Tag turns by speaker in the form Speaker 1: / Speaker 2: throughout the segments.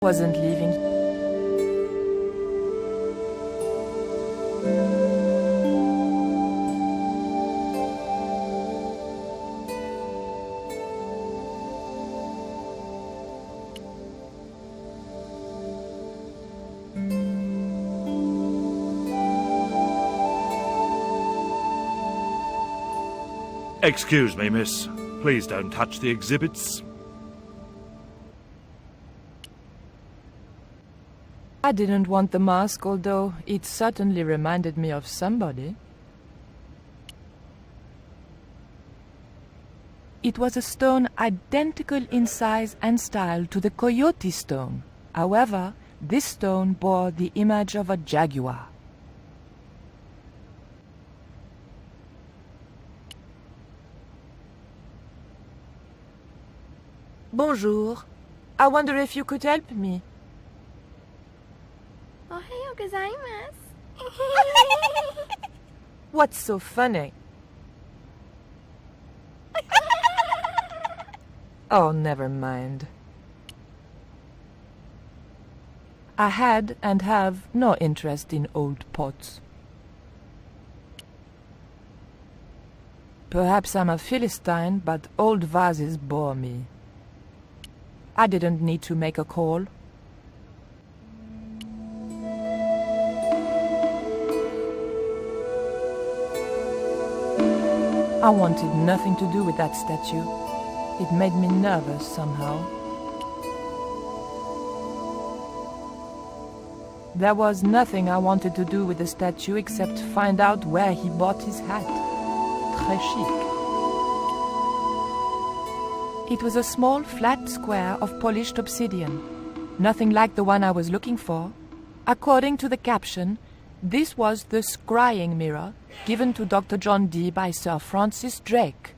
Speaker 1: Wasn't leaving.
Speaker 2: Excuse me, miss. Please don't touch the exhibits.
Speaker 1: I didn't want the mask, although it certainly reminded me of somebody. It was a stone identical in size and style to the Coyote stone. However, this stone bore the image of a jaguar. Bonjour. I wonder if you could help me.
Speaker 3: Ohayo gozaimasu.
Speaker 1: What's so funny? Oh, never mind. I had and have no interest in old pots. Perhaps I'm a Philistine, but old vases bore me. I didn't need to make a call. I wanted nothing to do with that statue. It made me nervous somehow. There was nothing I wanted to do with the statue except find out where he bought his hat. Très chic. It was a small, flat square of polished obsidian. Nothing like the one I was looking for. According to the caption, this was the scrying mirror given to Dr. John Dee by Sir Francis Drake.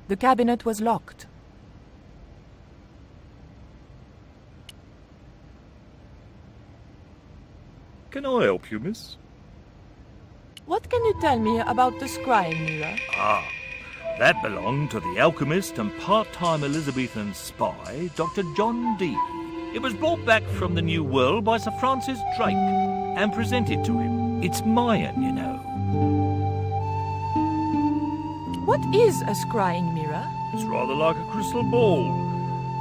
Speaker 1: The cabinet was locked.
Speaker 2: Can I help you, miss?
Speaker 1: What can you tell me about the scrying mirror?
Speaker 2: That belonged to the alchemist and part-time Elizabethan spy, Dr. John Dee. It was brought back from the New World by Sir Francis Drake and presented to him. It's Mayan, you know.
Speaker 1: What is a scrying mirror?
Speaker 2: It's rather like a crystal ball,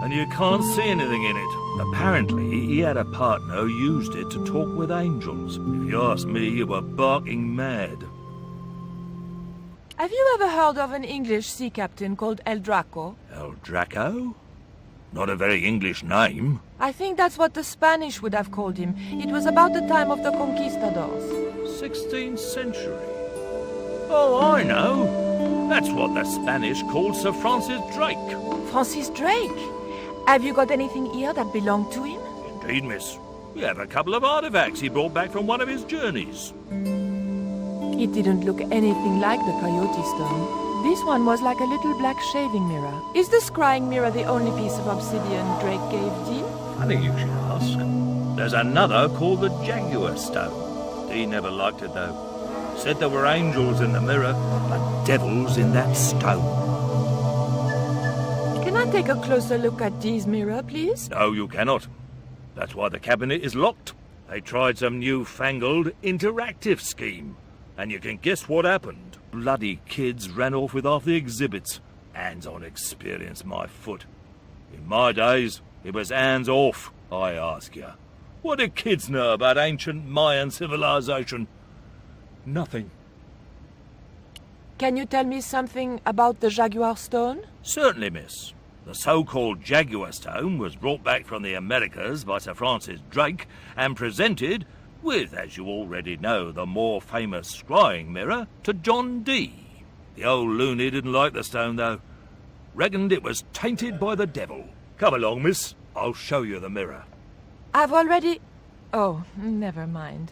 Speaker 2: and you can't see anything in it. Apparently, he had a partner who used it to talk with angels. If you ask me, you were barking mad.
Speaker 1: Have you ever heard of an English sea captain called El Draco?
Speaker 2: El Draco? Not a very English name.
Speaker 1: I think that's what the Spanish would have called him. It was about the time of the conquistadors.
Speaker 2: 16th century. Oh, I know. That's what the Spanish called Sir Francis Drake.
Speaker 1: Francis Drake? Have you got anything here that belonged to him?
Speaker 2: Indeed, miss. We have a couple of artifacts he brought back from one of his journeys.
Speaker 1: It didn't look anything like the Coyote stone. This one was like a little black shaving mirror. Is the scrying mirror the only piece of obsidian Drake gave Dee?
Speaker 2: Funny you should ask. There's another called the Jaguar stone. Dee never liked it, though. Said there were angels in the mirror, but devils in that stone.
Speaker 1: Can I take a closer look at Dee's mirror, please?
Speaker 2: No, you cannot. That's why the cabinet is locked. They tried some newfangled interactive scheme. And you can guess what happened. Bloody kids ran off with half the exhibits. Hands-on experience, my foot. In my days, it was hands off, I ask you. What do kids know about ancient Mayan civilization? Nothing.
Speaker 1: Can you tell me something about the Jaguar stone?
Speaker 2: Certainly, miss. The so-called Jaguar stone was brought back from the Americas by Sir Francis Drake and presented with, as you already know, the more famous scrying mirror, to John Dee. The old loony didn't like the stone, though. Reckoned it was tainted by the devil. Come along, miss. I'll show you the mirror.
Speaker 1: I've already... Oh, never mind.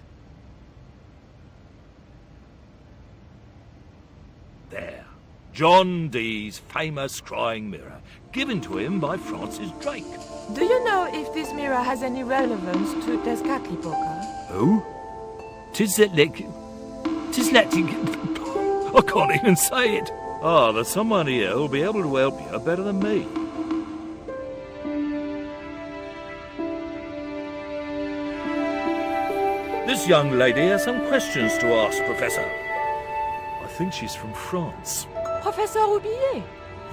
Speaker 2: There. John Dee's famous scrying mirror, given to him by Francis Drake.
Speaker 1: Do you know if this mirror has any relevance to Tezcatlipoca?
Speaker 2: Who? Tisletic. I can't even say it. Ah, there's someone here who'll be able to help you better than me. This young lady has some questions to ask, Professor. I think she's from France.
Speaker 1: Professor Oublier.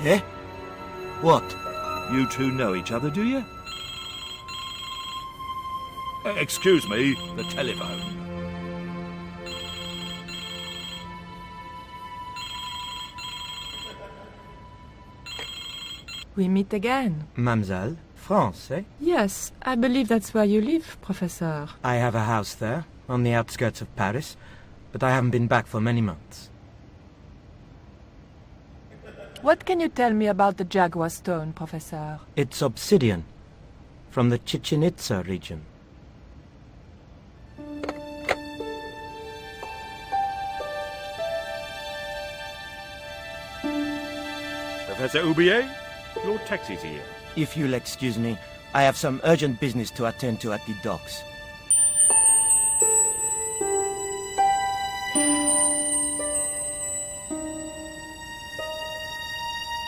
Speaker 4: Eh? What?
Speaker 2: You two know each other, do you? Excuse me, the telephone.
Speaker 1: We meet again.
Speaker 4: Mademoiselle, France, eh?
Speaker 1: Yes, I believe that's where you live, Professor.
Speaker 4: I have a house there, on the outskirts of Paris, but I haven't been back for many months.
Speaker 1: What can you tell me about the Jaguar Stone, Professor?
Speaker 4: It's obsidian, from the Chichen Itza region.
Speaker 2: Professor Oublier, your taxi's here.
Speaker 4: If you'll excuse me, I have some urgent business to attend to at the docks.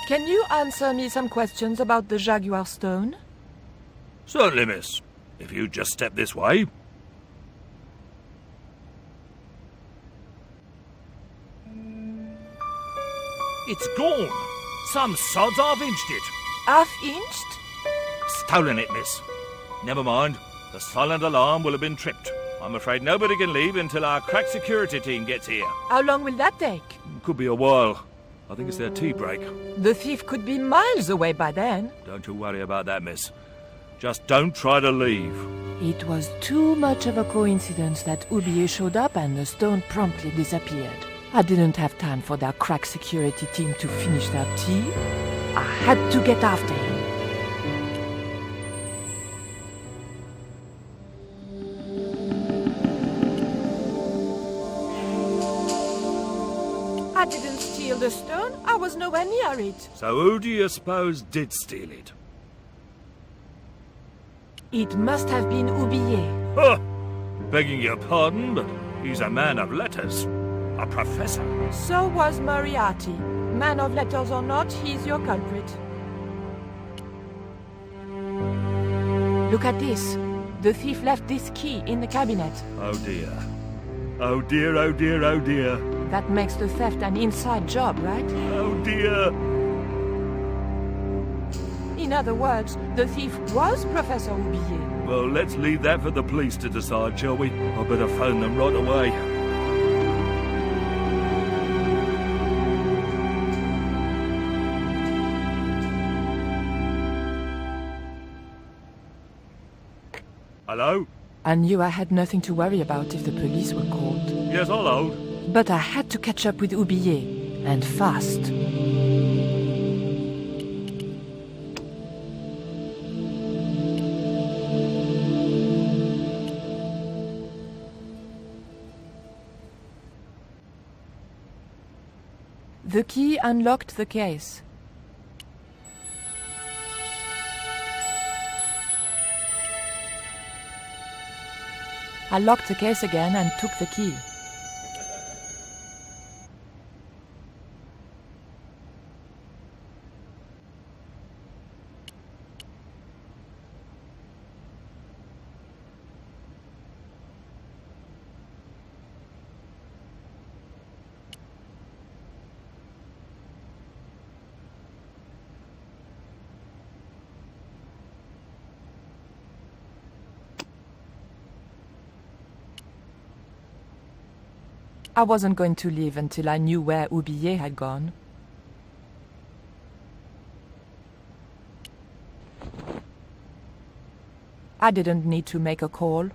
Speaker 1: Can you answer me some questions about the Jaguar Stone?
Speaker 2: Certainly, miss. If you just step this way. It's gone. Some sods half-inched it.
Speaker 1: Half-inched?
Speaker 2: Stolen it, miss. Never mind. The silent alarm will have been tripped. I'm afraid nobody can leave until our crack security team gets here.
Speaker 1: How long will that take?
Speaker 2: Could be a while. I think it's their tea break.
Speaker 1: The thief could be miles away by then.
Speaker 2: Don't you worry about that, miss. Just don't try to leave.
Speaker 1: It was too much of a coincidence that Oublier showed up and the stone promptly disappeared. I didn't have time for their crack security team to finish their tea. I had to get after him. I didn't steal the stone. I was nowhere near it.
Speaker 2: So who do you suppose did steal it?
Speaker 1: It must have been Oublier.
Speaker 2: Huh! Begging your pardon, but he's a man of letters. A professor.
Speaker 1: So was Moriarty. Man of letters or not, he's your culprit. Look at this. The thief left this key in the cabinet.
Speaker 2: Oh dear. Oh dear, oh dear, oh dear.
Speaker 1: That makes the theft an inside job, right?
Speaker 2: Oh dear.
Speaker 1: In other words, the thief was Professor Oublier.
Speaker 2: Well, let's leave that for the police to decide, shall we? I better phone them right away. Hello?
Speaker 1: I knew I had nothing to worry about if the police were called.
Speaker 2: Yes, I'll hold.
Speaker 1: But I had to catch up with Oublier, and fast. The key unlocked the case. I locked the case again and took the key. I wasn't going to leave until I knew where Oublier had gone. I didn't need to make a call.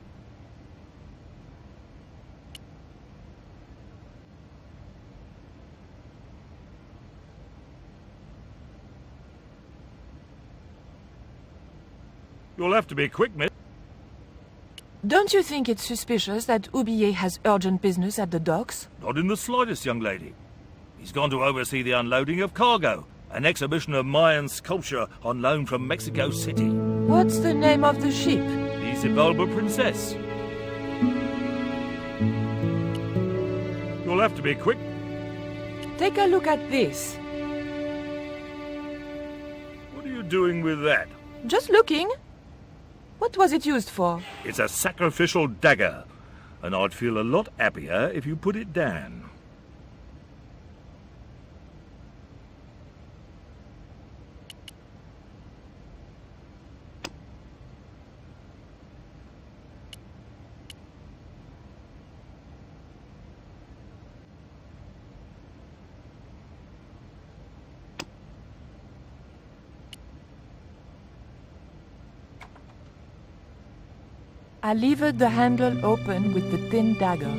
Speaker 2: You'll have to be quick, miss.
Speaker 1: Don't you think it's suspicious that Oublier has urgent business at the docks?
Speaker 2: Not in the slightest, young lady. He's gone to oversee the unloading of cargo, an exhibition of Mayan sculpture on loan from Mexico City.
Speaker 1: What's the name of the ship?
Speaker 2: The Xibalba Princess. we'll have to be quick.
Speaker 1: Take a look at this.
Speaker 2: What are you doing with that?
Speaker 1: Just looking. What was it used for?
Speaker 2: It's a sacrificial dagger, and I'd feel a lot happier if you put it down.
Speaker 1: I levered the handle open with the thin dagger.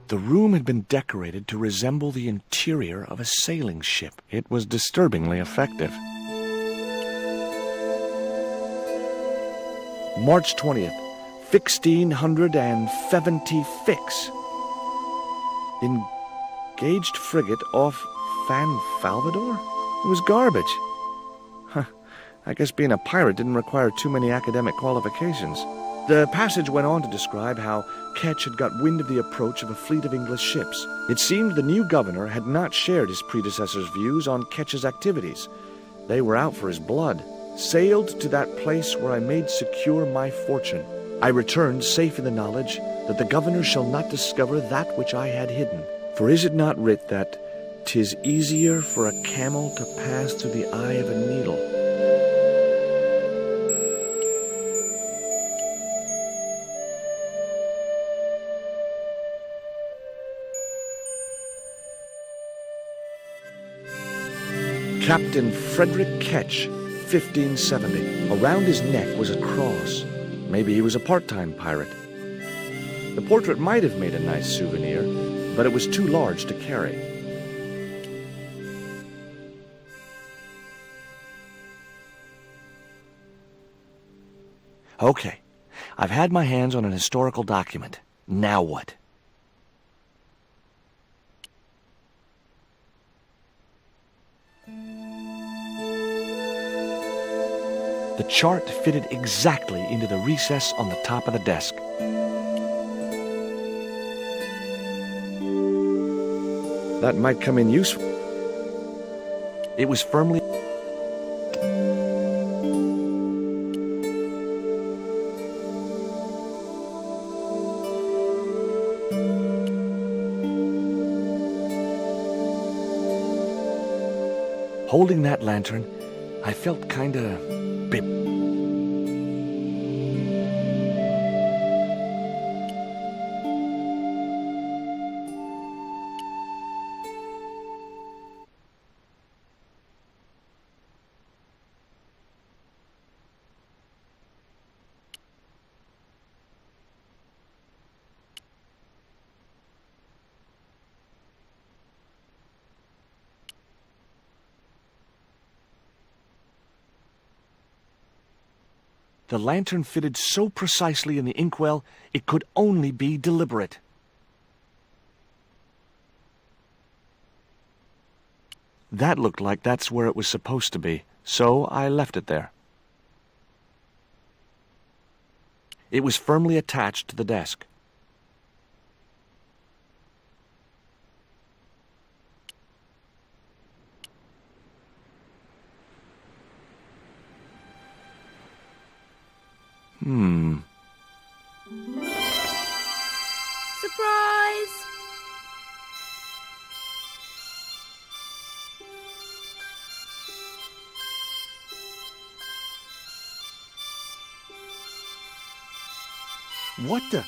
Speaker 5: The room had been decorated to resemble the interior of a sailing ship. It was disturbingly effective. March 20th, 1670 fix. Engaged frigate off Fan Salvador? It was garbage. Huh. I guess being a pirate didn't require too many academic qualifications. The passage went on to describe how Ketch had got wind of the approach of a fleet of English ships. It seemed the new governor had not shared his predecessor's views on Ketch's activities. They were out for his blood. Sailed to that place where I made secure my fortune. I returned safe in the knowledge that the governor shall not discover that which I had hidden. For is it not writ that 'tis easier for a camel to pass through the eye of a needle? Captain Frederick Ketch, 1570. Around his neck was a cross. Maybe he was a part-time pirate. The portrait might have made a nice souvenir, but it was too large to carry. Okay, I've had my hands on an historical document. Now what? The chart fitted exactly into the recess on the top of the desk. That might come in useful. It was firmly... Holding that lantern, I felt kinda... bip. The lantern fitted so precisely in the inkwell, it could only be deliberate. That looked like that's where it was supposed to be, so I left it there. It was firmly attached to the desk.
Speaker 3: Surprise!
Speaker 5: What the?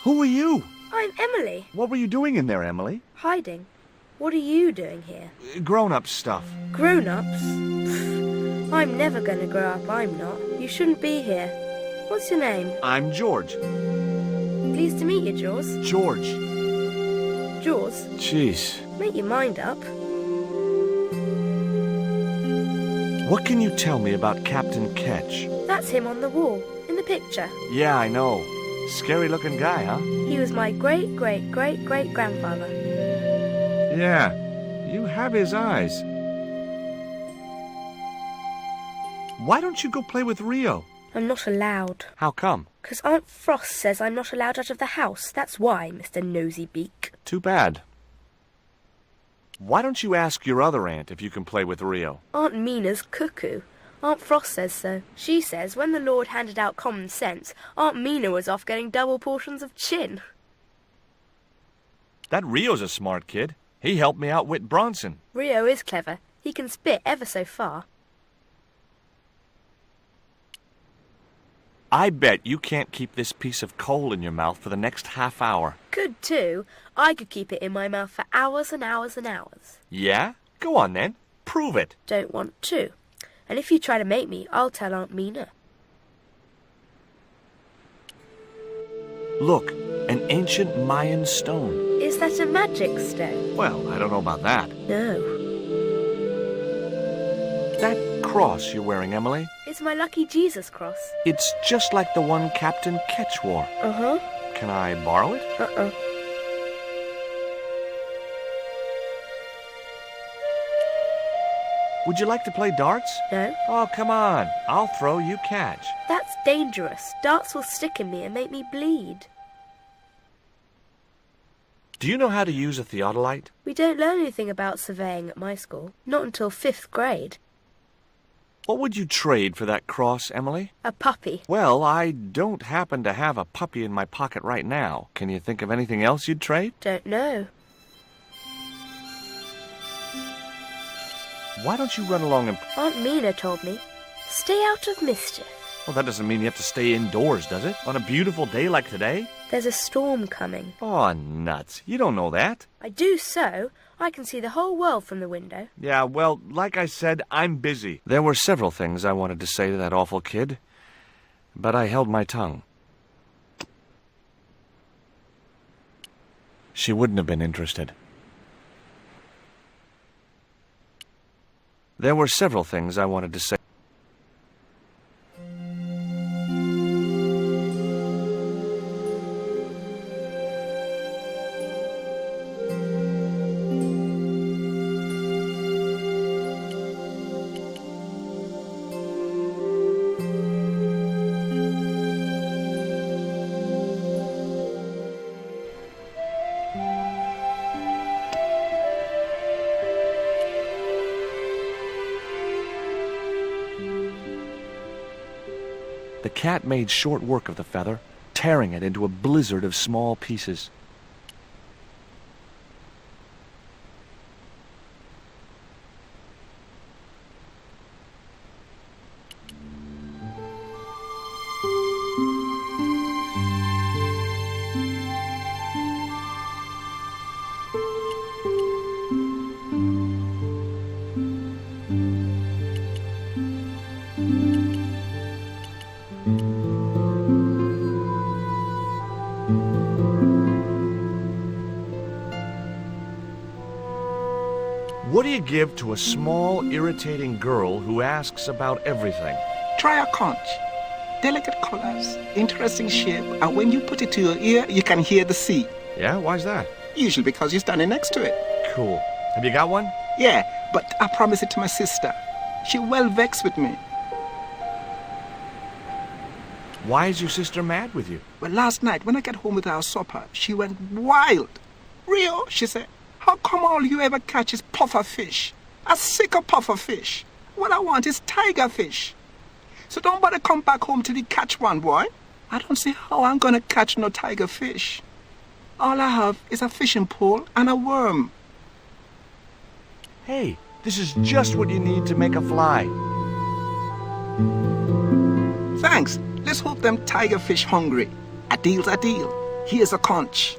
Speaker 5: Who are you?
Speaker 3: I'm Emily.
Speaker 5: What were you doing in there, Emily?
Speaker 3: Hiding. What are you doing here?
Speaker 5: Grown-up stuff.
Speaker 3: Grown-ups? I'm never going to grow up, I'm not. You shouldn't be here. What's your name?
Speaker 5: I'm George.
Speaker 3: Pleased to meet you, Jaws.
Speaker 5: George.
Speaker 3: Jaws,
Speaker 5: Jeez.
Speaker 3: make your mind up.
Speaker 5: What can you tell me about Captain Ketch?
Speaker 3: That's him on the wall, in the picture.
Speaker 5: Yeah, I know. Scary-looking guy, huh?
Speaker 3: He was my great-great-great-great-grandfather.
Speaker 5: Yeah, you have his eyes. Why don't you go play with Rio?
Speaker 3: I'm not allowed.
Speaker 5: How come?
Speaker 3: 'Cause Aunt Frost says I'm not allowed out of the house. That's why, Mr. Nosybeak.
Speaker 5: Too bad. Why don't you ask your other aunt if you can play with Rio?
Speaker 3: Aunt Mina's cuckoo. Aunt Frost says so. She says when the Lord handed out common sense, Aunt Mina was off getting double portions of chin.
Speaker 5: That Rio's a smart kid. He helped me outwit Bronson.
Speaker 3: Rio is clever. He can spit ever so far.
Speaker 5: I bet you can't keep this piece of coal in your mouth for the next half hour.
Speaker 3: Could too. I could keep it in my mouth for hours and hours and hours.
Speaker 5: Yeah? Go on then. Prove it.
Speaker 3: Don't want to. And if you try to make me, I'll tell Aunt Mina.
Speaker 5: Look, an ancient Mayan stone.
Speaker 3: Is that a magic stone?
Speaker 5: Well, I don't know about that.
Speaker 3: No.
Speaker 5: That cross you're wearing, Emily,
Speaker 3: It's my lucky Jesus cross.
Speaker 5: it's just like the one Captain Ketch wore.
Speaker 3: Uh-huh.
Speaker 5: Can I borrow it?
Speaker 3: Uh-uh.
Speaker 5: Would you like to play darts?
Speaker 3: No.
Speaker 5: Oh, come on. I'll throw, you catch.
Speaker 3: That's dangerous. Darts will stick in me and make me bleed.
Speaker 5: Do you know how to use a theodolite?
Speaker 3: We don't learn anything about surveying at my school. Not until 5th grade.
Speaker 5: What would you trade for that cross, Emily?
Speaker 3: A puppy.
Speaker 5: Well, I don't happen to have a puppy in my pocket right now. Can you think of anything else you'd trade?
Speaker 3: Don't know.
Speaker 5: Why don't you run along and...
Speaker 3: Aunt Mina told me. Stay out of mischief.
Speaker 5: Well, that doesn't mean you have to stay indoors, does it? On a beautiful day like today?
Speaker 3: There's a storm coming.
Speaker 5: Oh, nuts. You don't know that.
Speaker 3: I do so. I can see the whole world from the window.
Speaker 5: Yeah, well, like I said, I'm busy. There were several things I wanted to say to that awful kid, but I held my tongue. She wouldn't have been interested. There were several things I wanted to say. The cat made short work of the feather, tearing it into a blizzard of small pieces. What do you give to a small, irritating girl who asks about everything?
Speaker 6: Try a conch. Delicate colors, interesting shape, and when you put it to your ear, you can hear the sea.
Speaker 5: Yeah, why's that?
Speaker 6: Usually because you're standing next to it.
Speaker 5: Cool. Have you got one?
Speaker 6: Yeah, but I promised it to my sister. She well vexed with me.
Speaker 5: Why is your sister mad with you?
Speaker 6: Well, last night when I got home with our supper, she went wild. Rio, she said, how come all you ever catch is puffer fish? I'm sick of puffer fish. What I want is tiger fish. So don't bother come back home till you catch one, boy. I don't see how I'm gonna catch no tiger fish. All I have is a fishing pole and a worm.
Speaker 5: Hey, this is just what you need to make a fly.
Speaker 6: Thanks. Let's hope them tiger fish hungry. A deal's a deal. Here's a conch.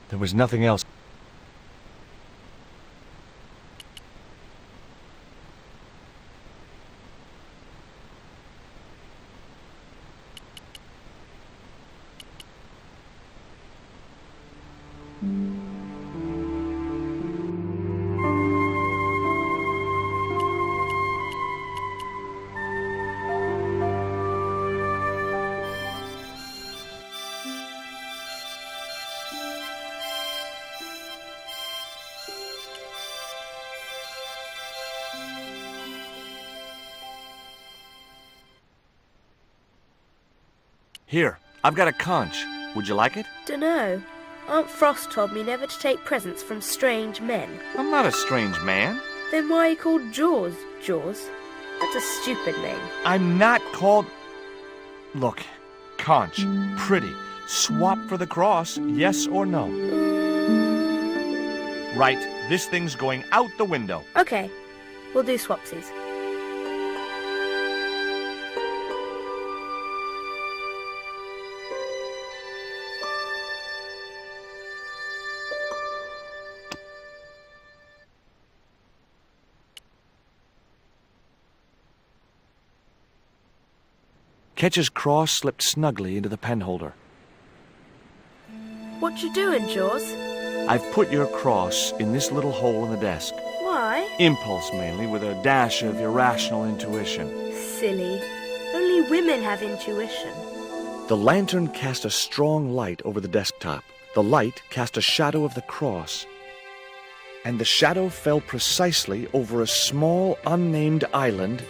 Speaker 5: There was nothing else. Here, I've got a conch. Would you like it?
Speaker 3: Dunno. Aunt Frost told me never to take presents from strange men.
Speaker 5: I'm not a strange man.
Speaker 3: Then why are you called Jaws, Jaws? That's a stupid name.
Speaker 5: I'm not called... Look, conch, pretty. Swap for the cross, yes or no? Right, this thing's going out the window.
Speaker 3: Okay, we'll do swapsies.
Speaker 5: Ketch's cross slipped snugly into the penholder.
Speaker 3: What you doing, Jaws?
Speaker 5: I've put your cross in this little hole in the desk.
Speaker 3: Why?
Speaker 5: Impulse mainly, with a dash of irrational intuition.
Speaker 3: Silly. Only women have intuition.
Speaker 5: The lantern cast a strong light over the desktop. The light cast a shadow of the cross. And the shadow fell precisely over a small, unnamed island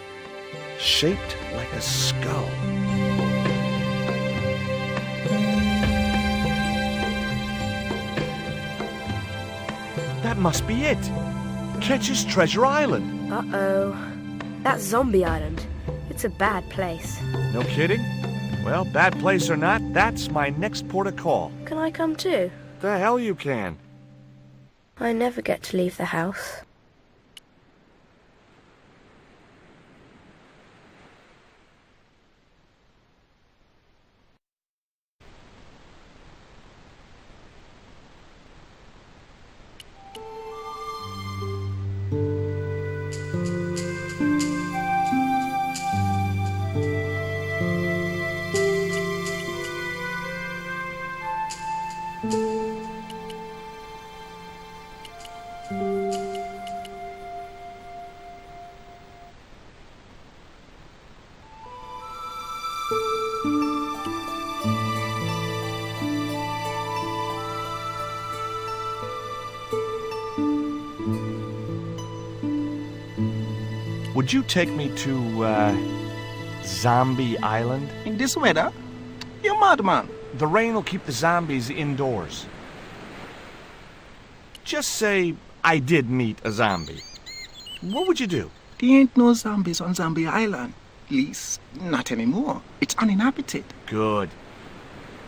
Speaker 5: shaped like a skull. That must be it. Ketch's Treasure Island.
Speaker 3: Uh-oh. That's Zombie Island. It's a bad place.
Speaker 5: No kidding? Well, bad place or not, that's my next port of call.
Speaker 3: Can I come too?
Speaker 5: The hell you can.
Speaker 3: I never get to leave the house.
Speaker 5: Would you take me to, Zombie Island?
Speaker 6: In this weather? You're mad, man.
Speaker 5: The rain will keep the zombies indoors. Just say I did meet a zombie. What would you do?
Speaker 6: There ain't no zombies on Zombie Island. At least, not anymore. It's uninhabited.
Speaker 5: Good.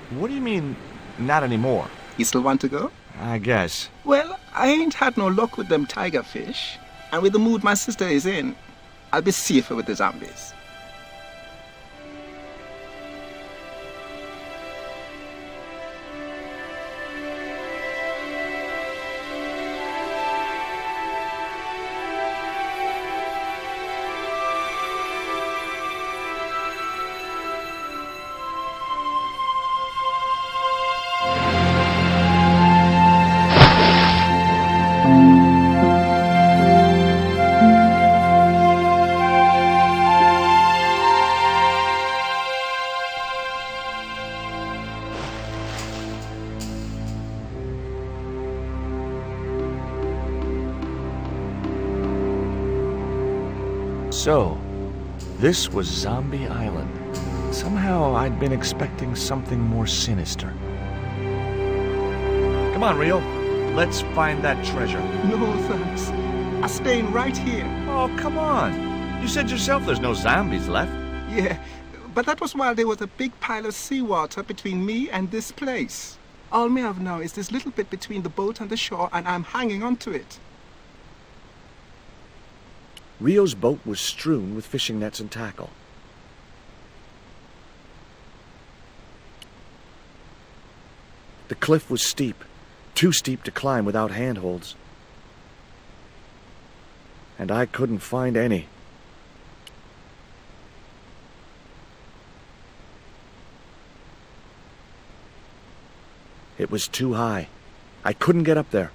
Speaker 5: What do you mean, not anymore?
Speaker 6: You still want to go?
Speaker 5: I guess.
Speaker 6: Well, I ain't had no luck with them tiger fish. And with the mood my sister is in, I'll be safer with the zombies.
Speaker 5: So, this was Zombie Island. Somehow I'd been expecting something more sinister. Come on, Rio. Let's find that treasure.
Speaker 6: No, thanks. I'm staying right here.
Speaker 5: Oh, come on. You said yourself there's no zombies left.
Speaker 6: Yeah, but that was while there was a big pile of seawater between me and this place. All me have now is this little bit between the boat and the shore, and I'm hanging on to it.
Speaker 5: Rio's boat was strewn with fishing nets and tackle. The cliff was steep, too steep to climb without handholds. And I couldn't find any. It was too high. I couldn't get up there.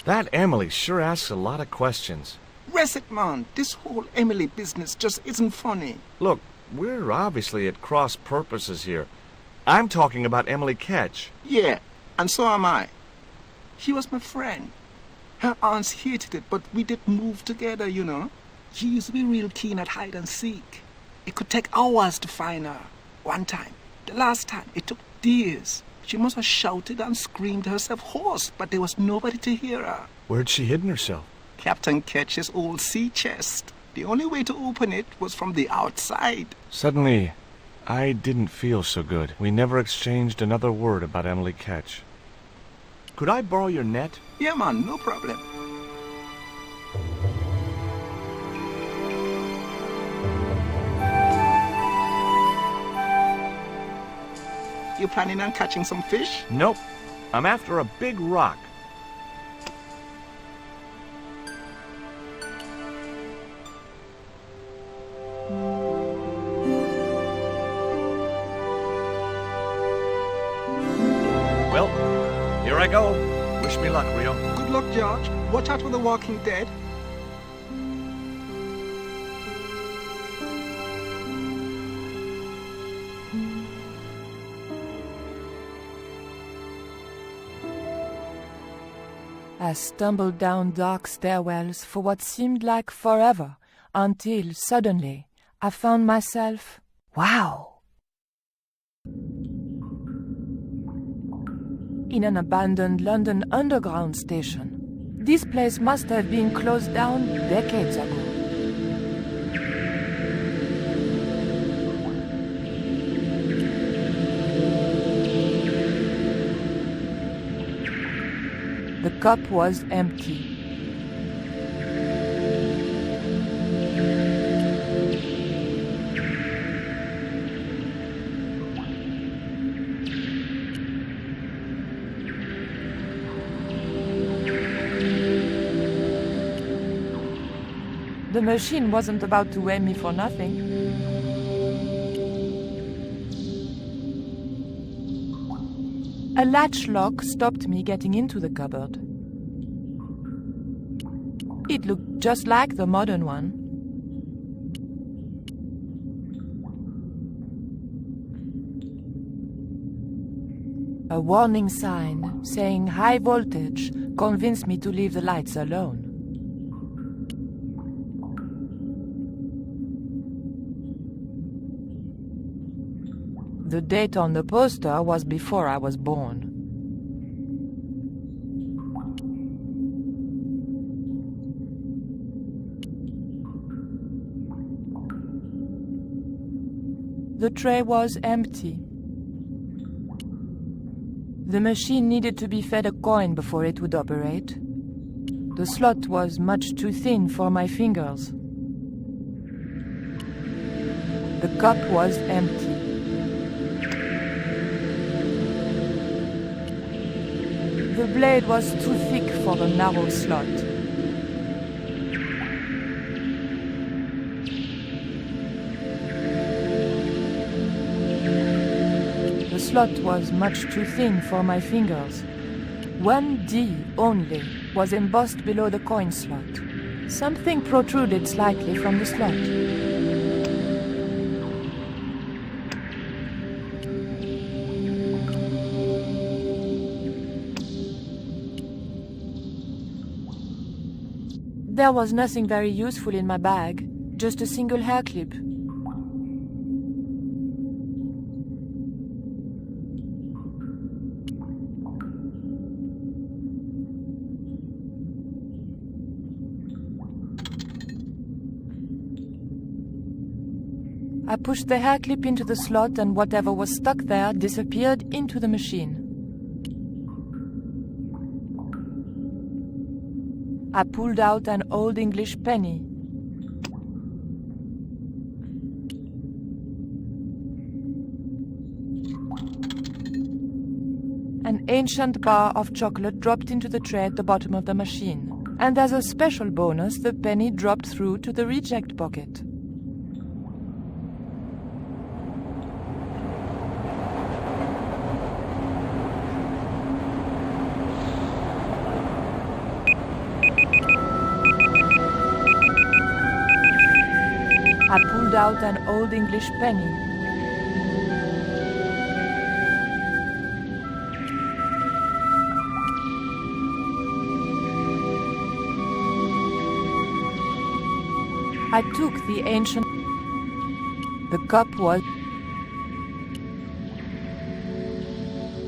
Speaker 5: That Emily sure asks a lot of questions.
Speaker 6: Rest it, man. This whole Emily business just isn't funny.
Speaker 5: Look, we're obviously at cross purposes here. I'm talking about Emily Ketch.
Speaker 6: Yeah, and so am I. She was my friend. Her aunts hated it, but we did move together, you know. She used to be real keen at hide and seek. It could take hours to find her. One time, the last time, it took days. She must have shouted and screamed herself hoarse, but there was nobody to hear her.
Speaker 5: Where'd she hidden herself?
Speaker 6: Captain Ketch's old sea chest. The only way to open it was from the outside.
Speaker 5: Suddenly, I didn't feel so good. We never exchanged another word about Emily Ketch. Could I borrow your net?
Speaker 6: Yeah, man, no problem. You planning on catching some fish?
Speaker 5: Nope. I'm after a big rock. Well, here I go. Wish me luck, Rio.
Speaker 6: Good luck, George. Watch out for the Walking Dead.
Speaker 1: I stumbled down dark stairwells for what seemed like forever, until suddenly I found myself, wow, in an abandoned London Underground station. This place must have been closed down decades ago. The cup was empty. The machine wasn't about to weigh me for nothing. A latch lock stopped me getting into the cupboard. It looked just like the modern one. A warning sign saying high voltage convinced me to leave the lights alone. The date on the poster was before I was born. The tray was empty. The machine needed to be fed a coin before it would operate. The slot was much too thin for my fingers. The cup was empty. The blade was too thick for the narrow slot. The slot was much too thin for my fingers. 1D only was embossed below the coin slot. Something protruded slightly from the slot. There was nothing very useful in my bag, just a single hair clip. I pushed the hair clip into the slot and whatever was stuck there disappeared into the machine. I pulled out an old English penny. An ancient bar of chocolate dropped into the tray at the bottom of the machine. And as a special bonus, the penny dropped through to the reject pocket. I pulled out an old English penny. I took the ancient... The cup was...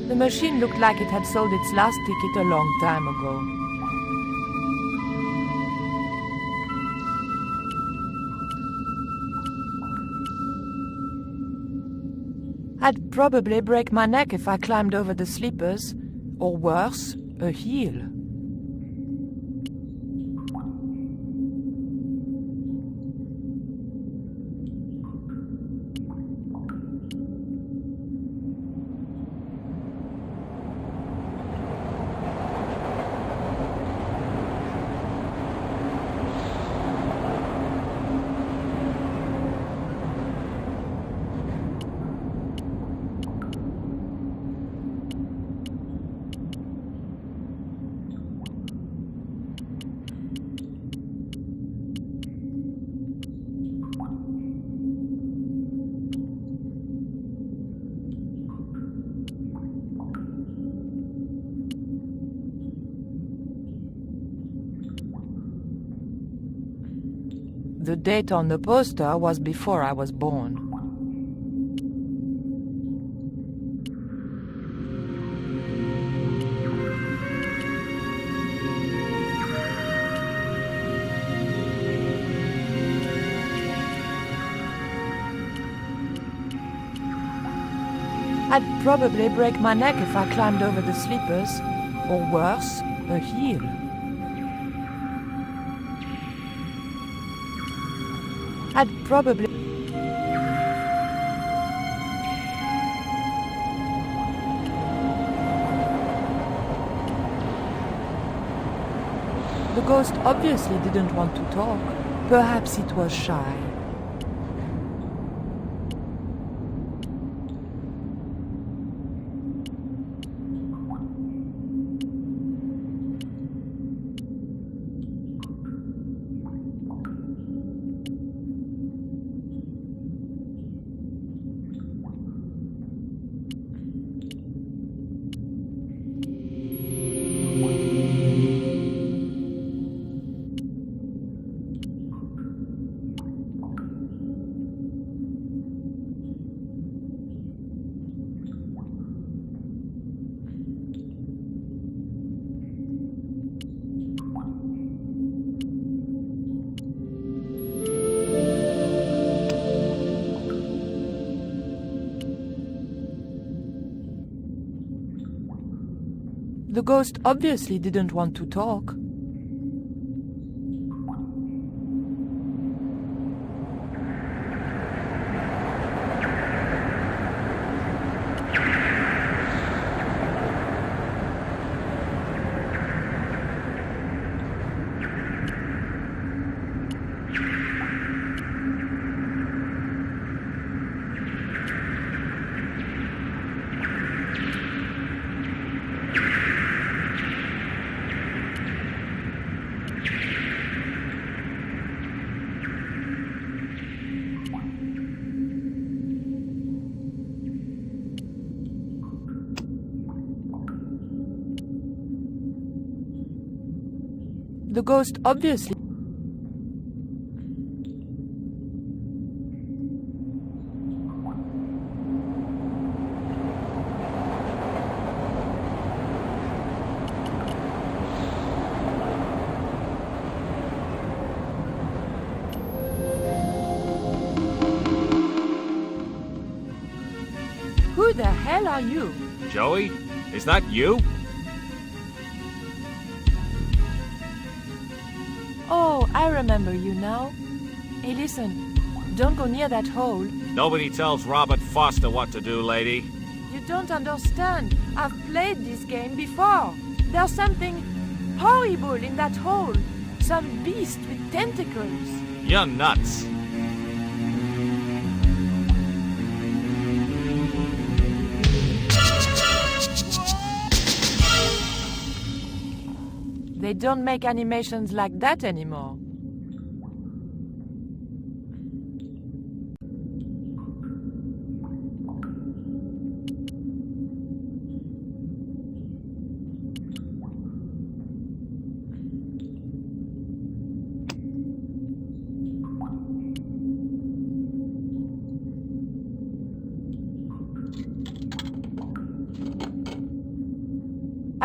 Speaker 1: The machine looked like it had sold its last ticket a long time ago. I'd probably break my neck if I climbed over the sleepers, or worse, a heel. The date on the poster was before I was born. I'd probably break my neck if I climbed over the sleepers, or worse, a heel. I'd probably... The ghost obviously didn't want to talk. Perhaps it was shy. The ghost obviously didn't want to talk. The ghost obviously... Who the hell are you?
Speaker 7: Joey, is that you?
Speaker 1: Oh, I remember you now. Hey, listen, don't go near that hole.
Speaker 7: Nobody tells Robert Foster what to do, lady.
Speaker 1: You don't understand. I've played this game before. There's something horrible in that hole. Some beast with tentacles.
Speaker 7: You're nuts.
Speaker 1: They don't make animations like that anymore.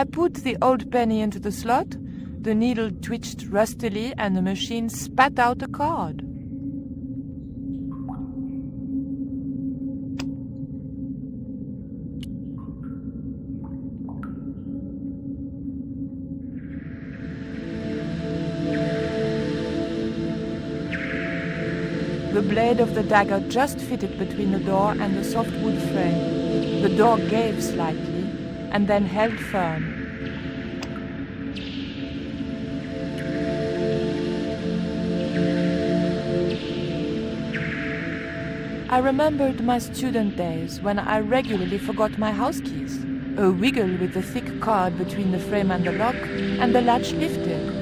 Speaker 1: I put the old penny into the slot, the needle twitched rustily, and the machine spat out a card. The blade of the dagger just fitted between the door and the soft wood frame. The door gave slightly, and then held firm. I remembered my student days when I regularly forgot my house keys. A wiggle with the thick cord between the frame and the lock, and the latch lifted.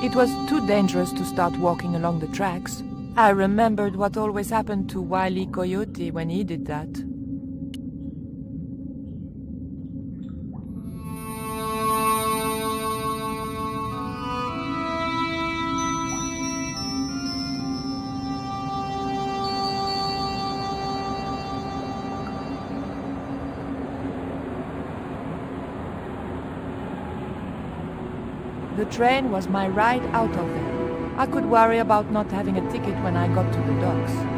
Speaker 1: It was too dangerous to start walking along the tracks. I remembered what always happened to Wile E. Coyote when he did that. The train was my ride out of there. I could worry about not having a ticket when I got to the docks.